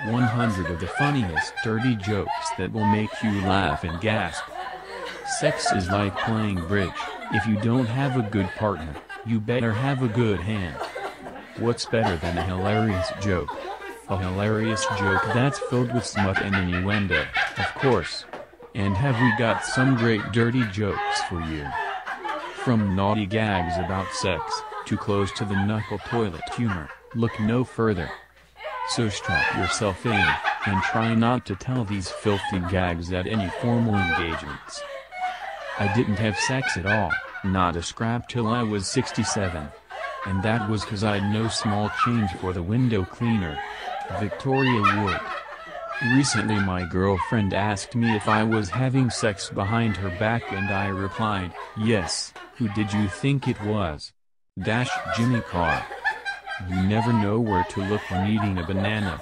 100 of the funniest dirty jokes that will make you laugh and gasp. Sex is like playing bridge. If you don't have a good partner, you better have a good hand. What's better than a hilarious joke? A hilarious joke that's filled with smut and innuendo, of course. And have we got some great dirty jokes for you? From naughty gags about sex, to close-to-the-knuckle toilet humor, look no further. So strap yourself in, and try not to tell these filthy gags at any formal engagements. I didn't have sex at all, not a scrap till I was 67. And that was 'cause I'd no small change for the window cleaner. Victoria Wood. Recently my girlfriend asked me if I was having sex behind her back and I replied, yes. Who did you think it was? Jimmy Carr. You never know where to look when eating a banana.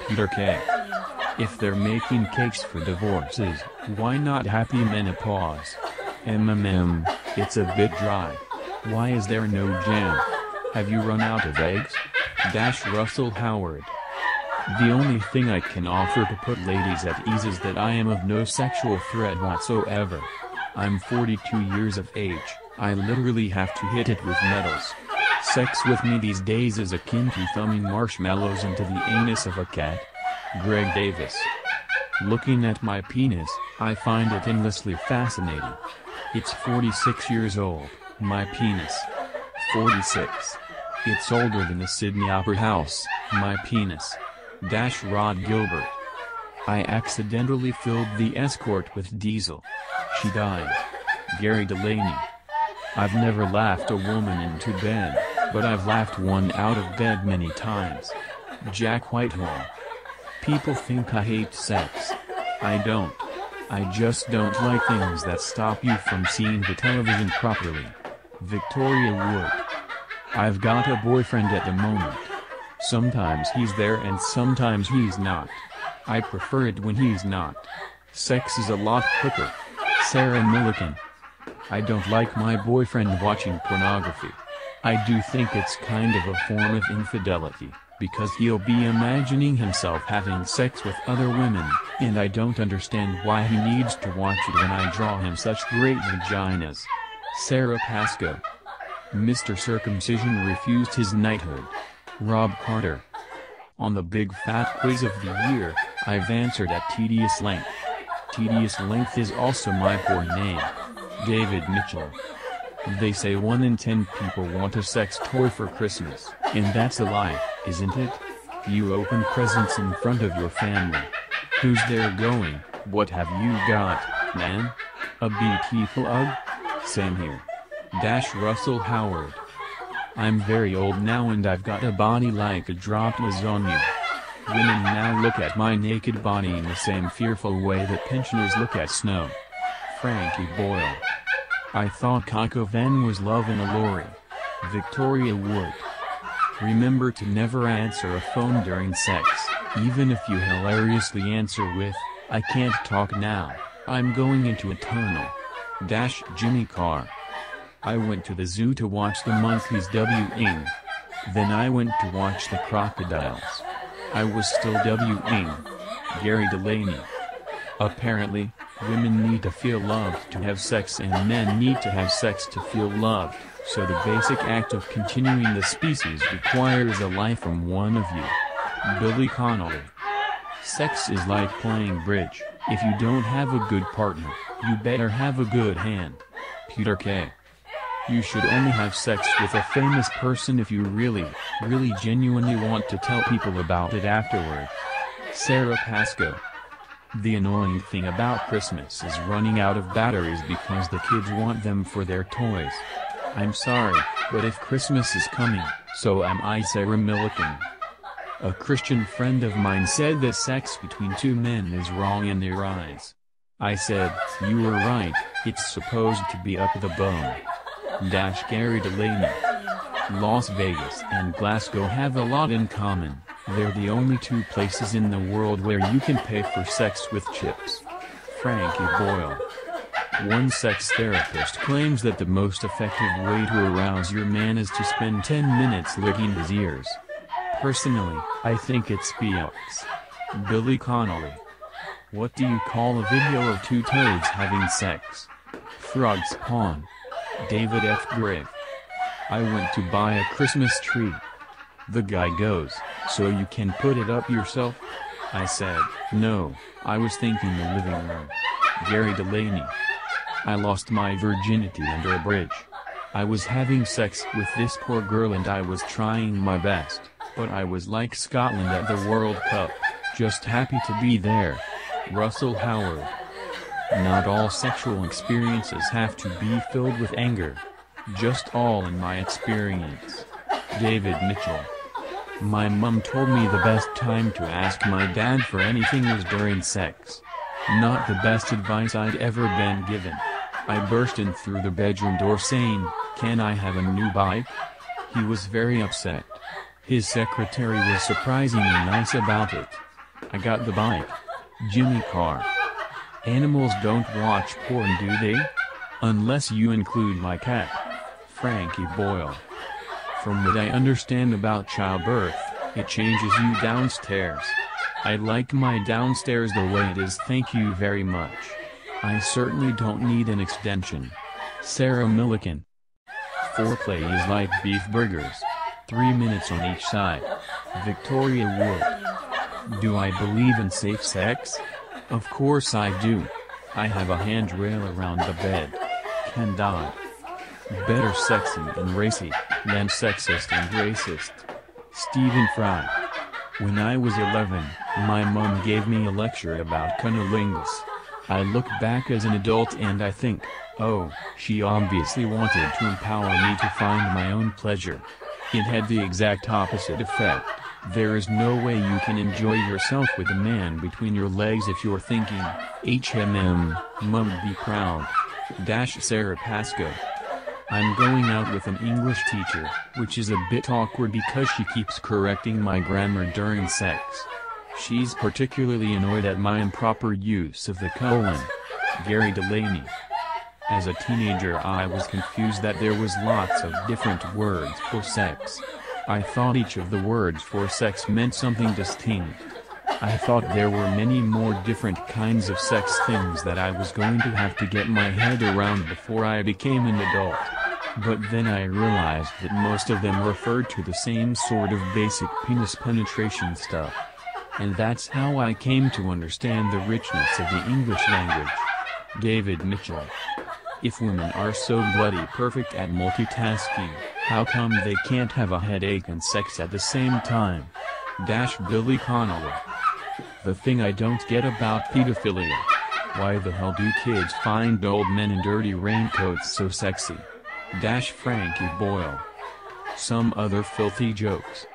Peter K. If they're making cakes for divorces, why not happy menopause? It's a bit dry. Why is there no jam? Have you run out of eggs? Russell Howard. The only thing I can offer to put ladies at ease is that I am of no sexual threat whatsoever. I'm 42 years of age, I literally have to hit it with nettles. Sex with me these days is akin to thumbing marshmallows into the anus of a cat. Greg Davis. Looking at my penis, I find it endlessly fascinating. It's 46 years old, my penis. 46. It's older than the Sydney Opera House, my penis. Rod Gilbert. I accidentally filled the escort with diesel. She died. Gary Delaney. I've never laughed a woman into bed, but I've laughed one out of bed many times. Jack Whitehall. People think I hate sex. I don't. I just don't like things that stop you from seeing the television properly. Victoria Wood. I've got a boyfriend at the moment. Sometimes he's there and sometimes he's not. I prefer it when he's not. Sex is a lot quicker. Sarah Milliken. I don't like my boyfriend watching pornography. I do think it's kind of a form of infidelity, because he'll be imagining himself having sex with other women, and I don't understand why he needs to watch it when I draw him such great vaginas. Sarah Pascoe. Mr. Circumcision refused his knighthood. Rob Carter. On the big fat quiz of the year, I've answered at tedious length. Tedious length is also my poor name. David Mitchell. They say 1 in 10 people want a sex toy for Christmas, and that's a lie, isn't it? You open presents in front of your family. Who's there going, what have you got, man? A BT plug? Same here. Russell Howard. I'm very old now and I've got a body like a dropped lasagna. Women now look at my naked body in the same fearful way that pensioners look at snow. Frankie Boyle. I thought cock o' van was love in a lorry. Victoria Wood. Remember to never answer a phone during sex, even if you hilariously answer with, I can't talk now, I'm going into a tunnel. Jimmy Carr. I went to the zoo to watch the monkeys W-ing. Then I went to watch the crocodiles. I was still W-ing. Gary Delaney. Apparently, women need to feel loved to have sex and men need to have sex to feel loved, so the basic act of continuing the species requires a life from one of you. Billy Connolly. Sex is like playing bridge. If you don't have a good partner, you better have a good hand. Peter K. You should only have sex with a famous person if you really genuinely want to tell people about it afterward. Sarah Pascoe. The annoying thing about Christmas is running out of batteries because the kids want them for their toys. I'm sorry, but if Christmas is coming, so am I. Sarah Milliken. A Christian friend of mine said that sex between two men is wrong in their eyes. I said, you were right, it's supposed to be up the bone. Gary Delaney. Las Vegas and Glasgow have a lot in common. They're the only two places in the world where you can pay for sex with chips. Frankie Boyle. One sex therapist claims that the most effective way to arouse your man is to spend 10 minutes licking his ears. Personally, I think it's BS. Billy Connolly. What do you call a video of two toads having sex? Frog spawn. David F. Grave. I went to buy a Christmas tree. The guy goes, so you can put it up yourself? I said, no, I was thinking the living room. Gary Delaney. I lost my virginity under a bridge. I was having sex with this poor girl and I was trying my best, but I was like Scotland at the World Cup, just happy to be there. Russell Howard. Not all sexual experiences have to be filled with anger. Just all in my experience. David Mitchell. My mum told me the best time to ask my dad for anything was during sex. Not the best advice I'd ever been given. I burst in through the bedroom door saying, "Can I have a new bike?" He was very upset. His secretary was surprisingly nice about it. I got the bike. Jimmy Carr. Animals don't watch porn, do they? Unless you include my cat. Frankie Boyle. From what I understand about childbirth, it changes you downstairs. I like my downstairs the way it is, thank you very much. I certainly don't need an extension. Sarah Milliken. Foreplay is like beef burgers. 3 minutes on each side. Victoria Wood. Do I believe in safe sex? Of course I do. I have a handrail around the bed. Ken Dodd. Better sexy and racy than sexist and racist. Stephen Fry. When I was 11, my mom gave me a lecture about cunnilingus. I look back as an adult and I think, oh, she obviously wanted to empower me to find my own pleasure. It had the exact opposite effect. There is no way you can enjoy yourself with a man between your legs if you're thinking, HMM, mum be proud. Sarah Pascoe. I'm going out with an English teacher, which is a bit awkward because she keeps correcting my grammar during sex. She's particularly annoyed at my improper use of the colon. Gary Delaney. As a teenager I was confused that there was lots of different words for sex. I thought each of the words for sex meant something distinct. I thought there were many more different kinds of sex things that I was going to have to get my head around before I became an adult. But then I realized that most of them referred to the same sort of basic penis penetration stuff. And that's how I came to understand the richness of the English language. David Mitchell. If women are so bloody perfect at multitasking, how come they can't have a headache and sex at the same time? Billy Connolly. The thing I don't get about pedophilia. Why the hell do kids find old men in dirty raincoats so sexy? Frankie Boyle. Some other filthy jokes.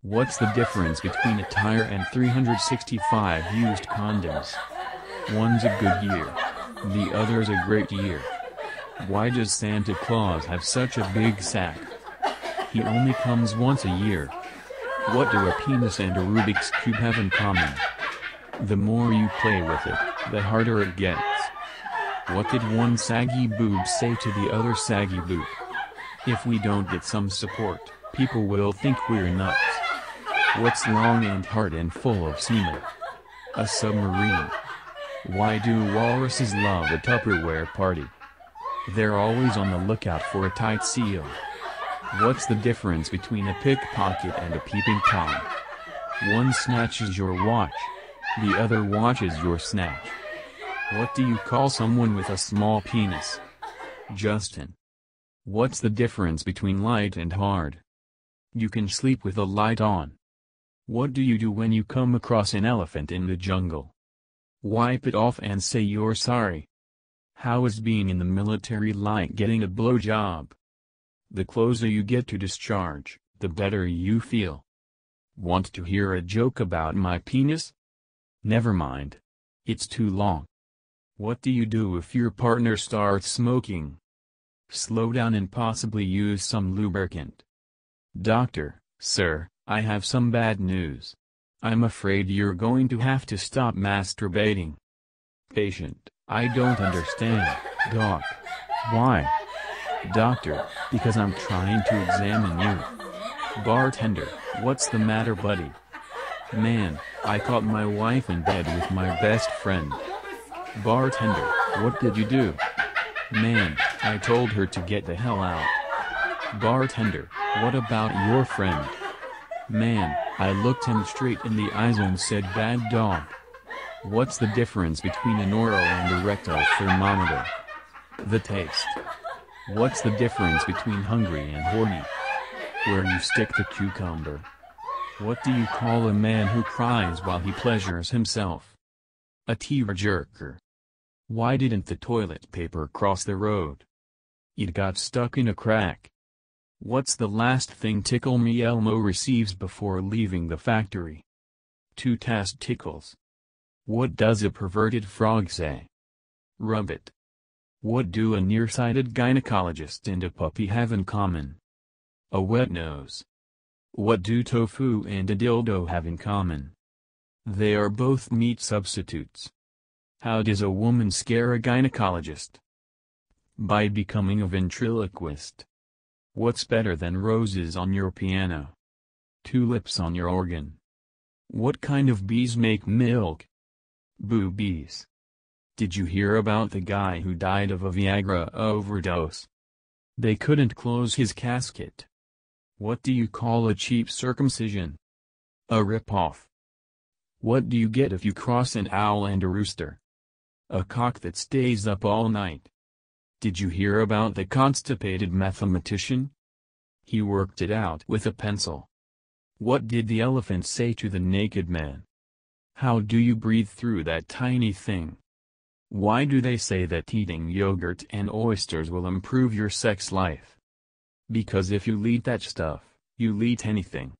What's the difference between a tire and 365 used condoms? One's a good year. The other's a great year. Why does Santa Claus have such a big sack? He only comes once a year. What do a penis and a Rubik's Cube have in common? The more you play with it, the harder it gets. What did one saggy boob say to the other saggy boob? If we don't get some support, people will think we're nuts. What's long and hard and full of semen? A submarine. Why do walruses love a Tupperware party? They're always on the lookout for a tight seal. What's the difference between a pickpocket and a peeping Tom? One snatches your watch. The other watches your snatch. What do you call someone with a small penis? Justin. What's the difference between light and hard? You can sleep with the light on. What do you do when you come across an elephant in the jungle? Wipe it off and say you're sorry. How is being in the military like getting a blowjob? The closer you get to discharge, the better you feel. Want to hear a joke about my penis? Never mind. It's too long. What do you do if your partner starts smoking? Slow down and possibly use some lubricant. Doctor, sir, I have some bad news. I'm afraid you're going to have to stop masturbating. Patient, I don't understand, doc. Why? Doctor, because I'm trying to examine you. Bartender, what's the matter, buddy? Man, I caught my wife in bed with my best friend. Bartender, what did you do? Man, I told her to get the hell out. Bartender, what about your friend? Man, I looked him straight in the eyes and said bad dog. What's the difference between an oral and a rectal thermometer? The taste. What's the difference between hungry and horny? Where you stick the cucumber. What do you call a man who cries while he pleasures himself? A tearjerker. Why didn't the toilet paper cross the road? It got stuck in a crack. What's the last thing Tickle Me Elmo receives before leaving the factory? 2 testicles. What does a perverted frog say? Rub it. What do a nearsighted gynecologist and a puppy have in common? A wet nose. What do tofu and a dildo have in common? They are both meat substitutes. How does a woman scare a gynecologist? By becoming a ventriloquist. What's better than roses on your piano? Tulips on your organ. What kind of bees make milk? Boobies. Did you hear about the guy who died of a Viagra overdose? They couldn't close his casket. What do you call a cheap circumcision? A rip-off. What do you get if you cross an owl and a rooster? A cock that stays up all night. Did you hear about the constipated mathematician? He worked it out with a pencil. What did the elephant say to the naked man? How do you breathe through that tiny thing? Why do they say that eating yogurt and oysters will improve your sex life? Because if you eat that stuff, you'll eat anything.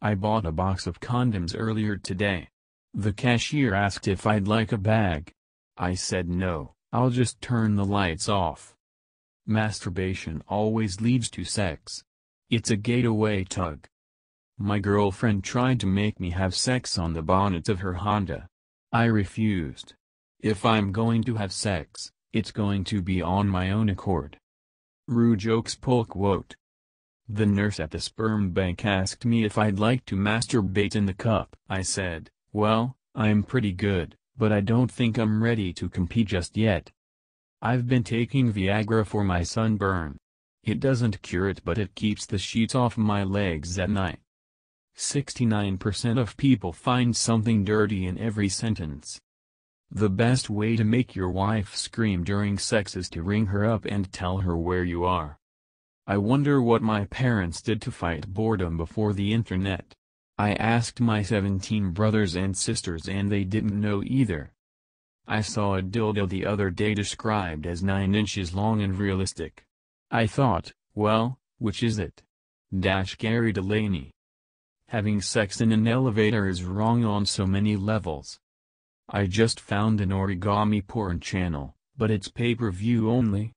I bought a box of condoms earlier today. The cashier asked if I'd like a bag. I said no, I'll just turn the lights off. Masturbation always leads to sex. It's a gateway tug. My girlfriend tried to make me have sex on the bonnet of her Honda. I refused. If I'm going to have sex, it's going to be on my own accord. Rude jokes pull quote. The nurse at the sperm bank asked me if I'd like to masturbate in the cup. I said, well, I'm pretty good, but I don't think I'm ready to compete just yet. I've been taking Viagra for my sunburn. It doesn't cure it, but it keeps the sheets off my legs at night. 69% of people find something dirty in every sentence. The best way to make your wife scream during sex is to ring her up and tell her where you are. I wonder what my parents did to fight boredom before the internet. I asked my 17 brothers and sisters and they didn't know either. I saw a dildo the other day described as 9 inches long and realistic. I thought, well, which is it? Gary Delaney. Having sex in an elevator is wrong on so many levels. I just found an origami porn channel, but it's pay-per-view only.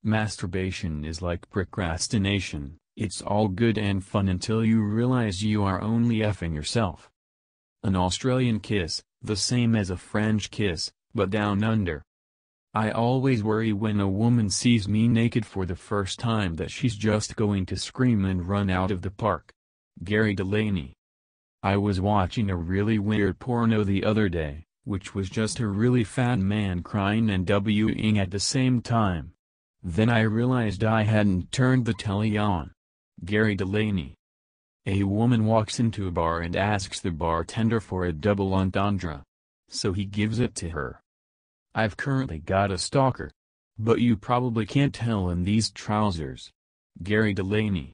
Masturbation is like procrastination, it's all good and fun until you realize you are only effing yourself. An Australian kiss, the same as a French kiss, but down under. I always worry when a woman sees me naked for the first time that she's just going to scream and run out of the park. Gary Delaney. I was watching a really weird porno the other day, which was just a really fat man crying and W-ing at the same time. Then I realized I hadn't turned the telly on. Gary Delaney. A woman walks into a bar and asks the bartender for a double entendre. So he gives it to her. I've currently got a stalker. But you probably can't tell in these trousers. Gary Delaney.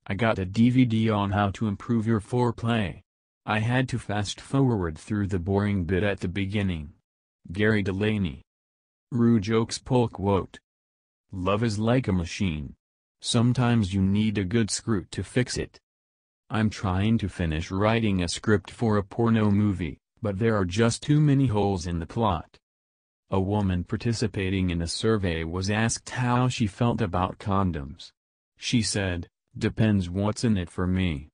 I got a DVD on how to improve your foreplay. I had to fast forward through the boring bit at the beginning. Gary Delaney. Rude jokes pull quote. Love is like a machine. Sometimes you need a good screw to fix it. I'm trying to finish writing a script for a porno movie, but there are just too many holes in the plot. A woman participating in a survey was asked how she felt about condoms. She said, "Depends what's in it for me.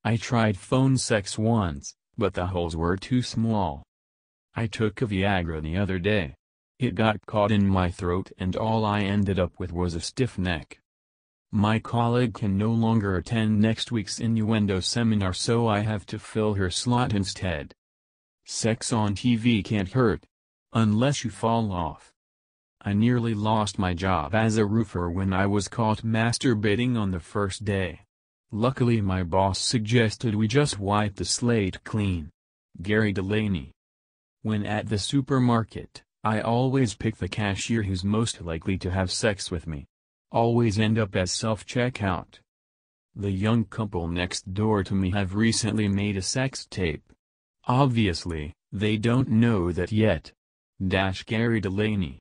I tried phone sex once, but the holes were too small. I took a Viagra the other day. It got caught in my throat and all I ended up with was a stiff neck." My colleague can no longer attend next week's innuendo seminar, so I have to fill her slot instead. Sex on TV can't hurt. Unless you fall off. I nearly lost my job as a roofer when I was caught masturbating on the first day. Luckily my boss suggested we just wipe the slate clean. Gary Delaney. When at the supermarket, I always pick the cashier who's most likely to have sex with me. Always end up as self-checkout. The young couple next door to me have recently made a sex tape. Obviously, they don't know that yet. Gary Delaney.